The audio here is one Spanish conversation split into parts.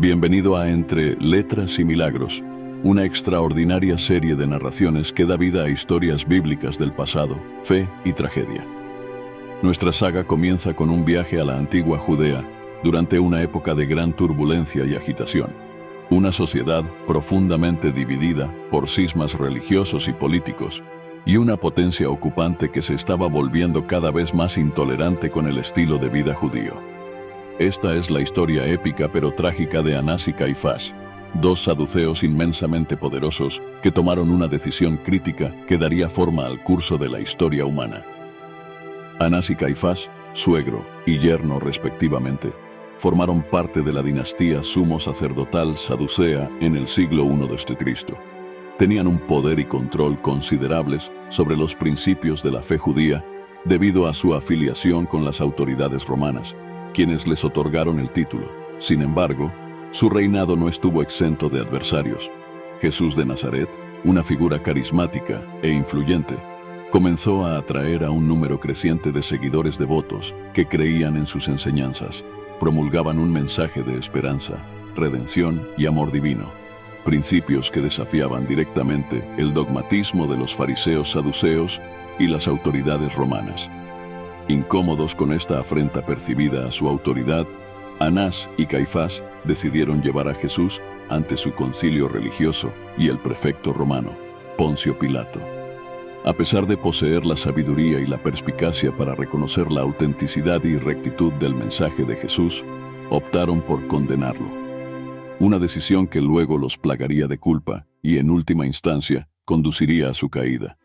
Bienvenido a Entre Letras y Milagros, una extraordinaria serie de narraciones que da vida a historias bíblicas del pasado, fe y tragedia. Nuestra saga comienza con un viaje a la antigua Judea durante una época de gran turbulencia y agitación. Una sociedad profundamente dividida por cismas religiosos y políticos, y una potencia ocupante que se estaba volviendo cada vez más intolerante con el estilo de vida judío. Esta es la historia épica pero trágica de Anás y Caifás, dos saduceos inmensamente poderosos que tomaron una decisión crítica que daría forma al curso de la historia humana. Anás y Caifás, suegro y yerno respectivamente, formaron parte de la dinastía sumo sacerdotal saducea en el siglo I d.C. Tenían un poder y control considerables sobre los principios de la fe judía debido a su afiliación con las autoridades romanas, quienes les otorgaron el título. Sin embargo, su reinado no estuvo exento de adversarios. Jesús de Nazaret, una figura carismática e influyente, comenzó a atraer a un número creciente de seguidores devotos que creían en sus enseñanzas, promulgaban un mensaje de esperanza, redención y amor divino, principios que desafiaban directamente el dogmatismo de los fariseos saduceos y las autoridades romanas. Incómodos con esta afrenta percibida a su autoridad, Anás y Caifás decidieron llevar a Jesús ante su concilio religioso y el prefecto romano, Poncio Pilato. A pesar de poseer la sabiduría y la perspicacia para reconocer la autenticidad y rectitud del mensaje de Jesús, optaron por condenarlo. Una decisión que luego los plagaría de culpa y, en última instancia, conduciría a su caída.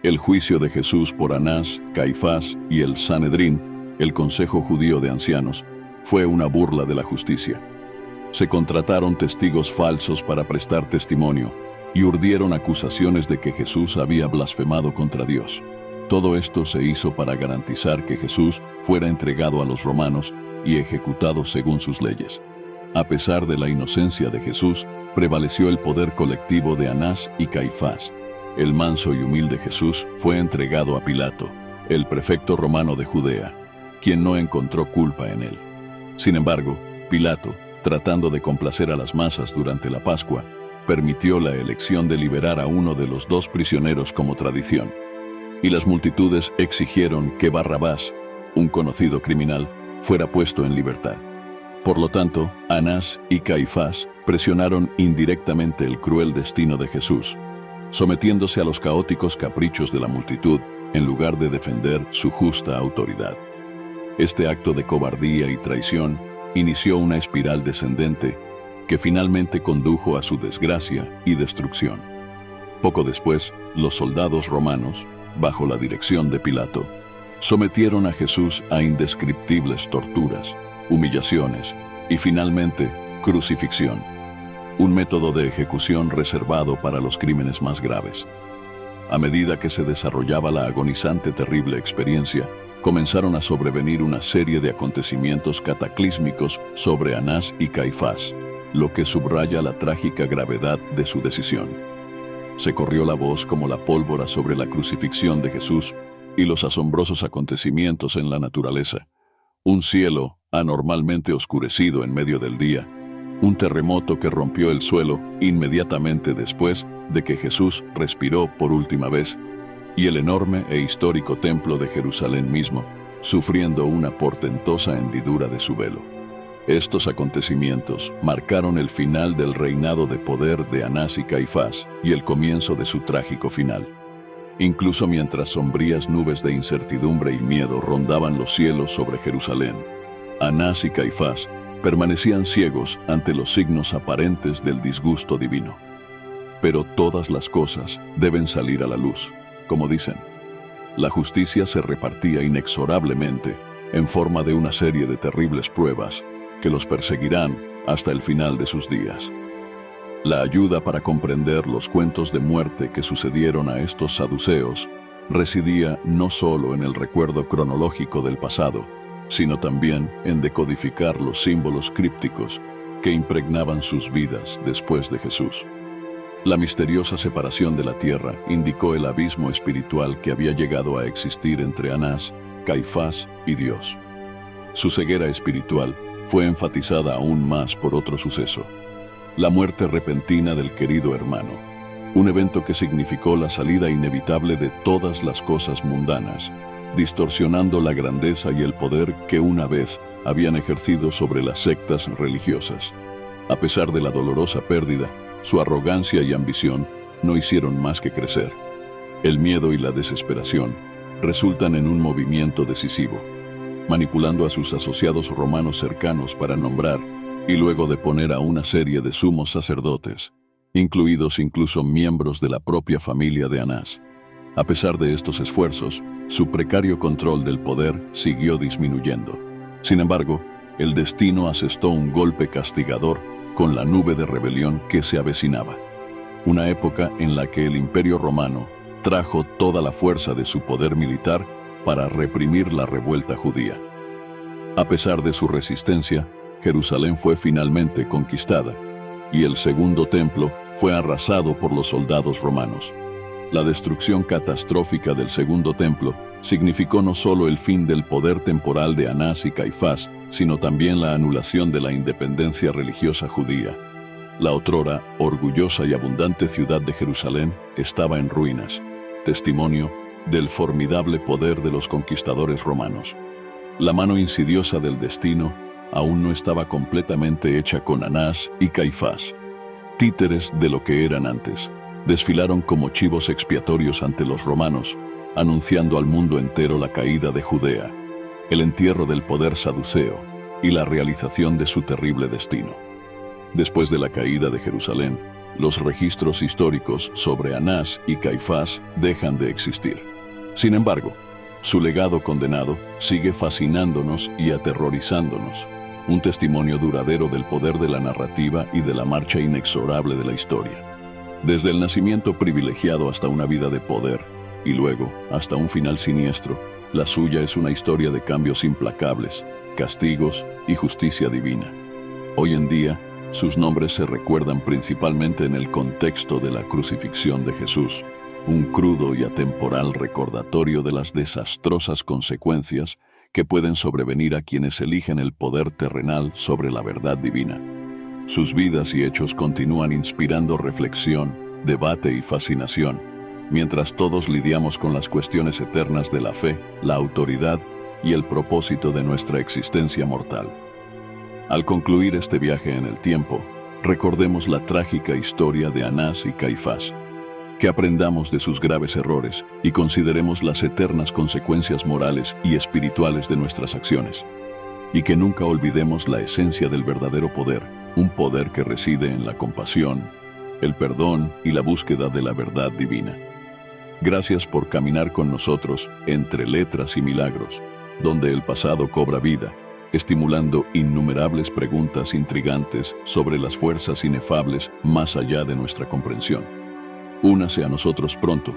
El juicio de Jesús por Anás, Caifás y el Sanedrín, el Consejo Judío de Ancianos, fue una burla de la justicia. Se contrataron testigos falsos para prestar testimonio y urdieron acusaciones de que Jesús había blasfemado contra Dios. Todo esto se hizo para garantizar que Jesús fuera entregado a los romanos y ejecutado según sus leyes. A pesar de la inocencia de Jesús, prevaleció el poder colectivo de Anás y Caifás. El manso y humilde Jesús fue entregado a Pilato, el prefecto romano de Judea, quien no encontró culpa en él. Sin embargo, Pilato, tratando de complacer a las masas durante la Pascua, permitió la elección de liberar a uno de los dos prisioneros como tradición. Y las multitudes exigieron que Barrabás, un conocido criminal, fuera puesto en libertad. Por lo tanto, Anás y Caifás presionaron indirectamente el cruel destino de Jesús, sometiéndose a los caóticos caprichos de la multitud en lugar de defender su justa autoridad. Este acto de cobardía y traición inició una espiral descendente que finalmente condujo a su desgracia y destrucción. Poco después, los soldados romanos, bajo la dirección de Pilato, sometieron a Jesús a indescriptibles torturas, humillaciones y finalmente crucifixión, un método de ejecución reservado para los crímenes más graves. A medida que se desarrollaba la agonizante terrible experiencia, comenzaron a sobrevenir una serie de acontecimientos cataclísmicos sobre Anás y Caifás, lo que subraya la trágica gravedad de su decisión. Se corrió la voz como la pólvora sobre la crucifixión de Jesús y los asombrosos acontecimientos en la naturaleza. Un cielo anormalmente oscurecido en medio del día, un terremoto que rompió el suelo inmediatamente después de que Jesús respiró por última vez, y el enorme e histórico templo de Jerusalén mismo, sufriendo una portentosa hendidura de su velo. Estos acontecimientos marcaron el final del reinado de poder de Anás y Caifás y el comienzo de su trágico final. Incluso mientras sombrías nubes de incertidumbre y miedo rondaban los cielos sobre Jerusalén, Anás y Caifás permanecían ciegos ante los signos aparentes del disgusto divino. Pero todas las cosas deben salir a la luz, como dicen. La justicia se repartía inexorablemente en forma de una serie de terribles pruebas que los perseguirán hasta el final de sus días. La ayuda para comprender los cuentos de muerte que sucedieron a estos saduceos residía no solo en el recuerdo cronológico del pasado, sino también en decodificar los símbolos crípticos que impregnaban sus vidas después de Jesús. La misteriosa separación de la tierra indicó el abismo espiritual que había llegado a existir entre Anás, Caifás y Dios. Su ceguera espiritual fue enfatizada aún más por otro suceso: la muerte repentina del querido hermano, un evento que significó la salida inevitable de todas las cosas mundanas, distorsionando la grandeza y el poder que una vez habían ejercido sobre las sectas religiosas. A pesar de la dolorosa pérdida, su arrogancia y ambición no hicieron más que crecer. El miedo y la desesperación resultan en un movimiento decisivo, manipulando a sus asociados romanos cercanos para nombrar y luego deponer a una serie de sumos sacerdotes, incluidos incluso miembros de la propia familia de Anás. A pesar de estos esfuerzos, su precario control del poder siguió disminuyendo. Sin embargo, el destino asestó un golpe castigador con la nube de rebelión que se avecinaba. Una época en la que el Imperio Romano trajo toda la fuerza de su poder militar para reprimir la revuelta judía. A pesar de su resistencia, Jerusalén fue finalmente conquistada, y el segundo templo fue arrasado por los soldados romanos. La destrucción catastrófica del segundo templo significó no solo el fin del poder temporal de Anás y Caifás, sino también la anulación de la independencia religiosa judía. La otrora orgullosa y abundante ciudad de Jerusalén estaba en ruinas, testimonio del formidable poder de los conquistadores romanos. La mano insidiosa del destino aún no estaba completamente hecha con Anás y Caifás. Títeres de lo que eran antes, desfilaron como chivos expiatorios ante los romanos, anunciando al mundo entero la caída de Judea, el entierro del poder saduceo y la realización de su terrible destino. Después de la caída de Jerusalén, los registros históricos sobre Anás y Caifás dejan de existir. Sin embargo, su legado condenado sigue fascinándonos y aterrorizándonos, un testimonio duradero del poder de la narrativa y de la marcha inexorable de la historia. Desde el nacimiento privilegiado hasta una vida de poder, y luego hasta un final siniestro, la suya es una historia de cambios implacables, castigos y justicia divina. Hoy en día, sus nombres se recuerdan principalmente en el contexto de la crucifixión de Jesús, un crudo y atemporal recordatorio de las desastrosas consecuencias que pueden sobrevenir a quienes eligen el poder terrenal sobre la verdad divina. Sus vidas y hechos continúan inspirando reflexión, debate y fascinación, mientras todos lidiamos con las cuestiones eternas de la fe, la autoridad y el propósito de nuestra existencia mortal. Al concluir este viaje en el tiempo, recordemos la trágica historia de Anás y Caifás, que aprendamos de sus graves errores y consideremos las eternas consecuencias morales y espirituales de nuestras acciones, y que nunca olvidemos la esencia del verdadero poder, un poder que reside en la compasión, el perdón y la búsqueda de la verdad divina. Gracias por caminar con nosotros entre letras y milagros, donde el pasado cobra vida, estimulando innumerables preguntas intrigantes sobre las fuerzas inefables más allá de nuestra comprensión. Únase a nosotros pronto,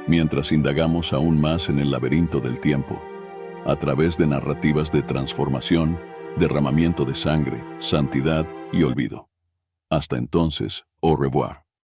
mientras indagamos aún más en el laberinto del tiempo, a través de narrativas de transformación, derramamiento de sangre, santidad y olvido. Hasta entonces, au revoir.